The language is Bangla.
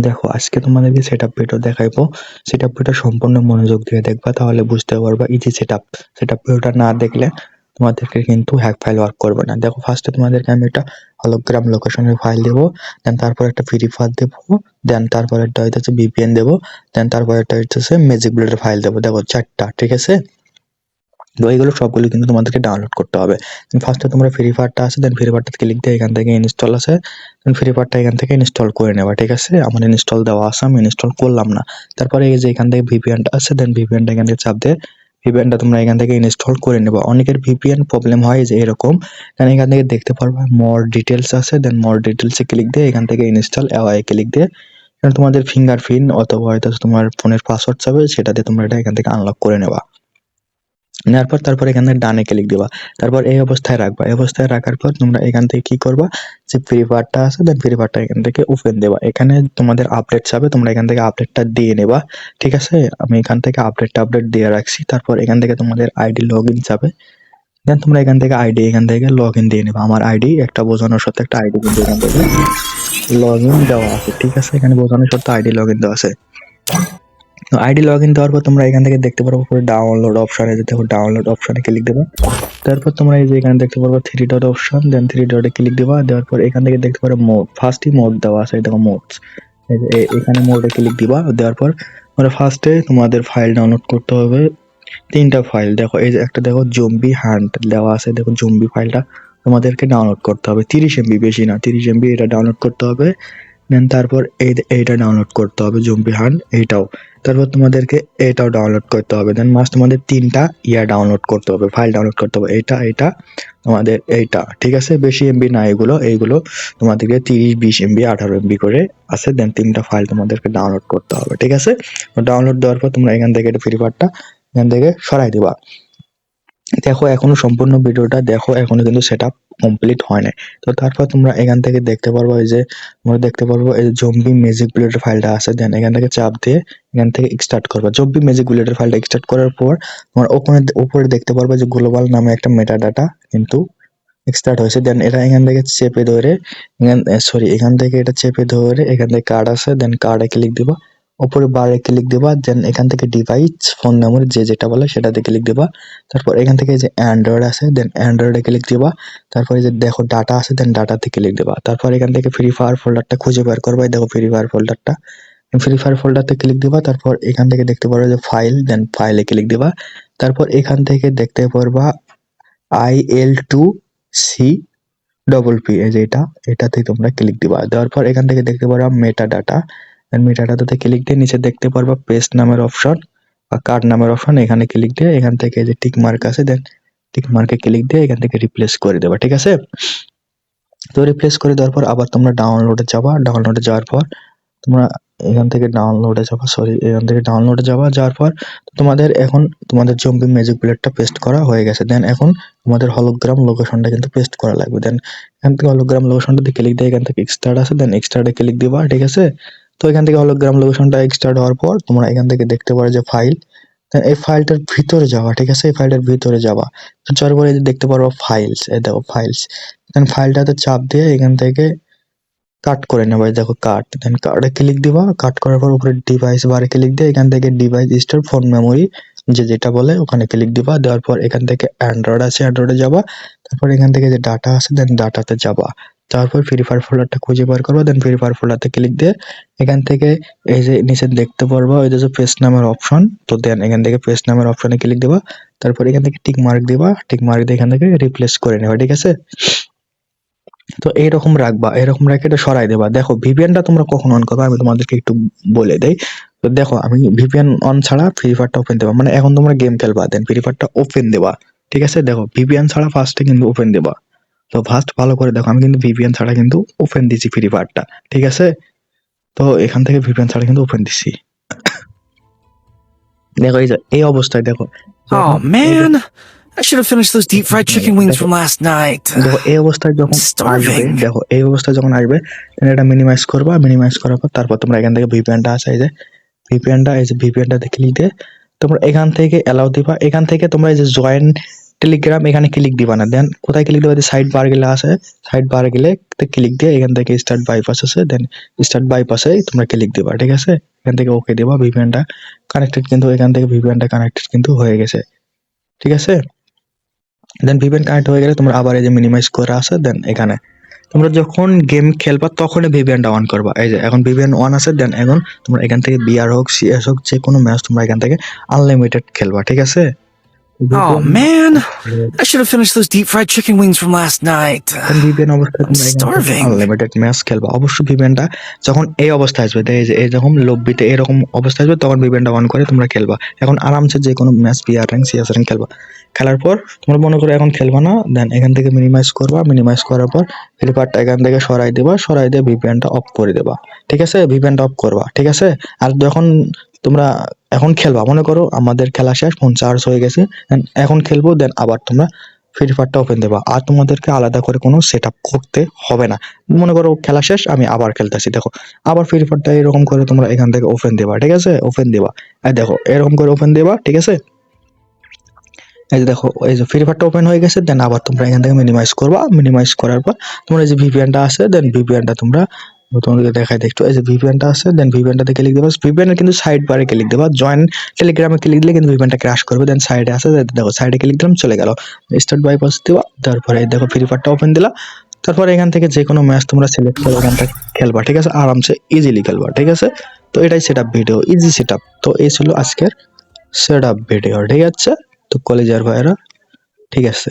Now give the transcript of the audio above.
দেখো আজকে তোমাদেরকে সেটআপ ভিডিও দেখাইবো। সেটআপ ভিডিও সম্পূর্ণ মনোযোগ দিয়ে দেখবা, তাহলে বুঝতে পারবা ইজি সেটআপ ভিডিওটা না দেখলে তোমাদেরকে কিন্তু হ্যাক ফাইল ওয়ার্ক করবে না। দেখো ফার্স্টে তোমাদেরকে আমি একটা হলোগ্রাম লোকেশনের ফাইল দেবো, দেন তারপর একটা ফ্রি ফায়ার দেবো, দেন তারপর একটা হইতেছে ভিপিএন দেবো, দেন তারপর একটা হইতেছে ম্যাজিক বুলেটের ফাইল দেবো। দেখো 4টা, ঠিক আছে? তো এইগুলো সবগুলো কিন্তু তোমাদেরকে ডাউনলোড করতে হবে। ফার্স্টে তোমরা ফ্রি ফায়ারটা আছে, দেন ফ্রি ফায়ারটা ক্লিক দিয়ে এখান থেকে ইনস্টল আছে, দেন ফ্রি ফায়ারটা এখান থেকে ইনস্টল করে নেবা, ঠিক আছে? আমার ইনস্টল দেওয়া আছে, আমি ইনস্টল করলাম না। তারপরে এই যে এখান থেকে ভিপিএনটা আছে, দেন ভিপিএনটা এখান থেকে চাপ দিয়ে ভিপিএনটা তোমরা এখান থেকে ইনস্টল করে নেবা। অনেকের ভিপিএন প্রবলেম হয় যে এরকম, কারণ এখান থেকে দেখতে পারবা মোর ডিটেলস আছে, দেন মোর ডিটেলসে ক্লিক দিয়ে এখান থেকে ইনস্টল এওয়াই ক্লিক দিয়ে তোমাদের ফিঙ্গারপ্রিন্ট অথবা হয়তো তোমার ফোনের পাসওয়ার্ড চাবে, সেটা দিয়ে তোমরা এটা এখান থেকে আনলক করে নেবা। নেওয়ার পর তারপর এখানে ডানে ক্লিক দিবা, তারপর এই অবস্থায় রাখবা। এই অবস্থায় রাখার পর তোমরা এখান থেকে কি করবা, যে ফ্রি ফায়ারটা আছে, দেন ফ্রি ফায়ারটা এখান থেকে ওপেন দেবা। এখানে তোমাদের আপডেট চাবে, তোমরা এখান থেকে আপডেটটা দিয়ে নেবা, ঠিক আছে? আমি এখান থেকে আপডেট দিয়ে রাখছি। তারপর এখান থেকে তোমাদের আইডি লগ ইন চাবে, দেন তোমরা এখান থেকে আইডি এখান থেকে লগ ইন দিয়ে নেবা। আমার আইডি একটা বোঝানোর সাথে একটা আইডি কিন্তু এখান থেকে লগ ইন দেওয়া আছে, ঠিক আছে? এখানে বোঝানোর সাথে আইডি লগ ইন দেওয়া আছে। আইডি লগ ইন দেওয়ার পর তোমরা এখান থেকে দেখতে পারবো পুরো ডাউনলোড অপশনে, যে দেখো ডাউনলোড অপশনে ক্লিক দেবা। তারপর তোমরা এই যে এখানে দেখতে পারবো 3 ডট অপশন, দেন 3 ডটে ক্লিক দিবা। দেওয়ার পর এখান থেকে দেখতে পারো মোড, ফার্স্টই মোড দেওয়া আছে, দেখো মোডস, এখানে মোডে ক্লিক দিবা। দেওয়ার পর তোমরা ফার্স্টে তোমাদের ফাইল ডাউনলোড করতে হবে 3টা ফাইল। দেখো এই যে একটা দেখো জম্বি হান্ট দেওয়া আছে, দেখো জম্বি ফাইলটা তোমাদেরকে ডাউনলোড করতে হবে 30 এমবি, বেশি না 30 এমবি, এটা ডাউনলোড করতে হবে। দেন তারপর এইটা ডাউনলোড করতে হবে জম্বি হান্ট, এইটাও। তারপর তোমাদেরকে এটাও ডাউনলোড করতে হবে। দেন মাস্ট তোমাদের 3টা ডাউনলোড করতে হবে, ফাইল ডাউনলোড করতে হবে, এটা তোমাদের এইটা, ঠিক আছে? বেশি এমবি না এইগুলো তোমাদেরকে 30 20 এমবি 18 এমবি করে আছে। দেন 3টা ফাইল তোমাদেরকে ডাউনলোড করতে হবে, ঠিক আছে? ডাউনলোড দেওয়ার পর তোমরা এখান থেকে এটা ফ্রি ফায়ারটা এখান থেকে সরাই দিবা। দেখো এখনো সম্পূর্ণ ভিডিওটা দেখো, এখনো কিন্তু সেটআপ কমপ্লিট হয় নাই। তো তারপর তোমরা এখান থেকে দেখতে পারবো এই যে তোমরা দেখতে পারবো এই জম্বি ম্যাজিক বুলেটের ফাইলটা আছে, দেন এখান থেকে চাপ দিয়ে এখান থেকে এক্সট্রাক্ট করবা। জম্বি ম্যাজিক বুলেটের ফাইলটা এক্সট্রাক্ট করার পর তোমার ওখানে উপরে দেখতে পারবে যে গ্লোবাল নামে একটা মেটা ডাটা কিন্তু এক্সট্রাক্ট হয়েছে। দেন এটা এখান থেকে চেপে ধরে এখান থেকে এটা চেপে ধরে এখান থেকে কার্ড আছে, দেন কার্ডে ক্লিক দিবা, উপরে বারে ক্লিক দিবা। দেন এখান থেকে ডিভাইস ফোন মেমোরি যেটা বলে সেটাতে ক্লিক দিবা। তারপর এখান থেকে যে অ্যান্ড্রয়েড আছে, দেন অ্যান্ড্রয়েডে ক্লিক দিবা। তারপরে যে দেখো ডাটা আছে, দেন ডাটাতে ক্লিক দিবা। তারপর এখান থেকে ফ্রি ফায়ার ফোল্ডারটা খুঁজে বের করবা, দেখো ফ্রি ফায়ার ফোল্ডারটা, ফ্রি ফায়ার ফোল্ডারতে ক্লিক দিবা। তারপর এখান থেকে দেখতে পারো যে ফাইল, দেন ফাইলে ক্লিক দিবা। তারপর এখান থেকে দেখতে পারবা IL2C ডবল পি, এই যে এটাতে তোমরা ক্লিক দিবা। দেওয়ার পর এখান থেকে দেখতে পারবা মেটা ডাটা, মেটা ডাটাতে ক্লিক দিয়ে নিচে দেখতে পারবা পেস্ট নামের অপশন বা কার্ড নামের অপশন, এখানে ক্লিক দিয়ে এখান থেকে যে টিক মার্ক আছে, দেন টিক মার্কে ক্লিক দিয়ে এখান থেকে রিপ্লেস করে দেবা, ঠিক আছে? তো রিপ্লেস করে দেওয়ার পর আবার তোমরা ডাউনলোডে যাবা। ডাউনলোডে যাওয়ার পর তোমরা এখান থেকে ডাউনলোডে যাওয়ার পর তোমাদের এখন তোমাদের জম্বি ম্যাজিক বুলেটটা পেস্ট করা হয়ে গেছে। দেন এখন তোমাদের হলোগ্রাম লোকেশনটা কিন্তু পেস্ট করা লাগবে। দেন এখান থেকে হলোগ্রাম লোকেশনটাতে ক্লিক দিয়ে এখান থেকে এক্সট্রাক্ট আছে, দেন এক্সট্রাক্টে ক্লিক দিবা, ঠিক আছে? তো এখান থেকে হলোগ্রাম লোকেশনটা এক্সট্রাক্ট হওয়ার পর তোমরা এখান থেকে দেখতে পারো যে ফাইল, এই ফাইলটার ভিতরে যাওয়া, ঠিক আছে? এই ফাইলটার ভিতরে যাওয়া, তো যাওয়ার পরে দেখতে পারো ফাইলস, এই দেখো ফাইলস, দেন ফাইলটাতে চাপ দিয়ে এখান থেকে কাট করে নেবা, দেখো কাট, দেন কার্ডে ক্লিক দিবা। কাট করার পর উপরে ডিভাইস বারে ক্লিক দিয়ে এখান থেকে ডিভাইস স্টোর ফোন মেমোরি যেটা বলে ওখানে ক্লিক দিবা। দেওয়ার পর এখান থেকে অ্যান্ড্রয়েড আছে, অ্যান্ড্রয়েডে যাবা। তারপর এখান থেকে যে ডাটা আছে, দেন ডাটাতে যাবা। তারপর ফ্রি ফায়ার ফোল্ডারটা খুঁজে বের করবা, দেন ফ্রি ফায়ার ফোল্ডারতে ক্লিক দিয়ে এখান থেকে এই যে নিচে দেখতে পারবা ওই যে পেস্ট নামের অপশন, তো দেন এখান থেকে পেস্ট নামের অপশনে ক্লিক দিবা। তারপর এখান থেকে টিক মার্ক দিবা, টিক মার্ক দিয়ে এখান থেকে রিপ্লেস করে নেবা, ঠিক আছে? তো এইরকম রাখবা, এরকম রেখে এটা সরাই দেবা। দেখো ভিপিএনটা তোমরা কখন অন করবে আমি তোমাদেরকে একটু বলে দেই। তো দেখো আমি ভিপিএন অন ছাড়া ফ্রি ফায়ারটা ওপেন দেবা, মানে এখন তোমরা গেম খেলবা, দেন ফ্রি ফায়ারটা ওপেন দেবা, ঠিক আছে? দেখো ভিপিএন ছাড়া ফার্স্টে কিন্তু ওপেন দেবা। তো ফার্স্ট ভালো করে দেখো, আমি কিন্তু ভিপিএন ছাড়া কিন্তু ওপেন দিছি ফ্রি ফায়ারটা, ঠিক আছে? তো এখান থেকে ভিপিএন ছাড়া কিন্তু ওপেন দিছি। দেখো এই যে এই অবস্থায় দেখো, Oh man, I should have finished those deep fried chicken wings from last night. দেখো এই অবস্থায় যখন আসবে, Starving. দেখো এই অবস্থায় যখন আসবে এটা মিনিমাইজ করবা। মিনিমাইজ করার পর তারপর তোমরা এখান থেকে ভিপিএনটা আছে, এই যে ভিপিএনটাতে ক্লিক দিয়ে তোমরা এখান থেকে অ্যালাউ দিবা। এখান থেকে তোমরা এই যে জয়েন টেলিগ্রাম এখানে ক্লিক দিবা না, দেন কোথায় ক্লিক দিবা, সাইড বার গেলে আছে, সাইড বার গেলে ক্লিক দিয়ে এখান থেকে স্টার্ট বাইপাস আছে, দেন স্টার্ট বাইপাসে তোমরা ক্লিক দিবা, ঠিক আছে। এখান থেকে ওকে দিবা, ভিপিএনটা কানেক্টেড, কিন্তু এখান থেকে ভিপিএনটা কানেক্টেড কিন্তু হয়ে গেছে, ঠিক আছে। দেন ভিপিএন কানেক্ট হয়ে গেলে তোমরা আবার এই যে মিনিমাইজ করা আছে, দেন এখানে তোমরা যখন গেম খেলবা তখনই ভিপিএনটা অন করবা। এই যে এখন ভিপিএন অন আছে, দেন এখন তোমরা এখান থেকে বিআর হোক সিএস হোক যে কোনো ম্যাচ তোমরা এখান থেকে আনলিমিটেড খেলবা, ঠিক আছে। Oh man, I should have finished those deep fried chicken wings from last night. VPN অবস্থায় তোমরা এখান থেকে Starving. আনলিমিটেড ম্যাচ খেলবা। অবশ্যই ভিপিএনটা যখন এই অবস্থায় আসবে, এই যে এই যখন লব্বিতে এরকম অবস্থা আসবে তখন ভিপিএনটা অন করে তোমরা খেলবা। এখন আরামসে যে কোনো match BR rank CS rank খেলবা। খেলার পর তোমরা মনে করো এখন খেলবা না, দেন এখান থেকে মিনিমাইজ করবা, মিনিমাইজ করার পর ফ্লিপারটা এখান থেকে সরাই দেবা, সরাই দিয়ে ভিপিএনটা অফ করে দেবা, ঠিক আছে। ভিপিএনটা অফ করবা, ঠিক আছে। আর যখন তোমরা এখন খেলবা, মনে করো আমাদের খেলা শেষ, ফোন চার্জ হয়ে গেছে, এখন খেলবো, দেন আবার তোমরা ফ্রি ফায়ারটা ওপেন দেবা। আর তোমাদেরকে আলাদা করে কোনো সেট আপ করতে হবে না। মনে করো খেলা শেষ, আমি আবার খেলতেছি, দেখো আবার ফ্রি ফায়ারটা এরকম করে তোমরা এখান থেকে ওপেন দেবা, ঠিক আছে। ওপেন দেবা, দেখো এরকম করে ওপেন দেবা, ঠিক আছে। এই যে দেখো এই যে ফ্রি ফায়ারটা ওপেন হয়ে গেছে, দেন আবার তোমরা এখান থেকে মিনিমাইজ করবা, মিনিমাইজ করার পর তোমরা এই যে ভিপিএনটা আছে, দেন ভিপিএনটা তোমরা তোমাদেরকে দেখাই দেখছো, এই যে ভিপিএনটা আছে, দেন ভিপিএনটাতে ক্লিক দেবা। ভিপিএনের কিন্তু সাইড বারে ক্লিক দেবা, জয়েন টেলিগ্রামে ক্লিক দিলে কিন্তু ভিপিএনটা ক্র্যাশ করবে। দেন সাইডে আছে, দেখো সাইডে ক্লিক দিলাম, চলে গেল। স্টার্ট বাইপাস দিবা, তারপরে এই দেখো ফ্রি ফায়ারটা ওপেন দিলা, তারপরে এখান থেকে যে কোনো ম্যাচ তোমরা সিলেক্ট করে এখানটা খেলবা, ঠিক আছে। আরামসে ইজিলি খেলবা, ঠিক আছে। তো এটাই সেটআপ ভিডিও, ইজি সেটআপ। তো এই ছিল আজকের সেটআপ ভিডিও, ঠিক আছে। তো কলেজের ভাইরা, ঠিক আছে।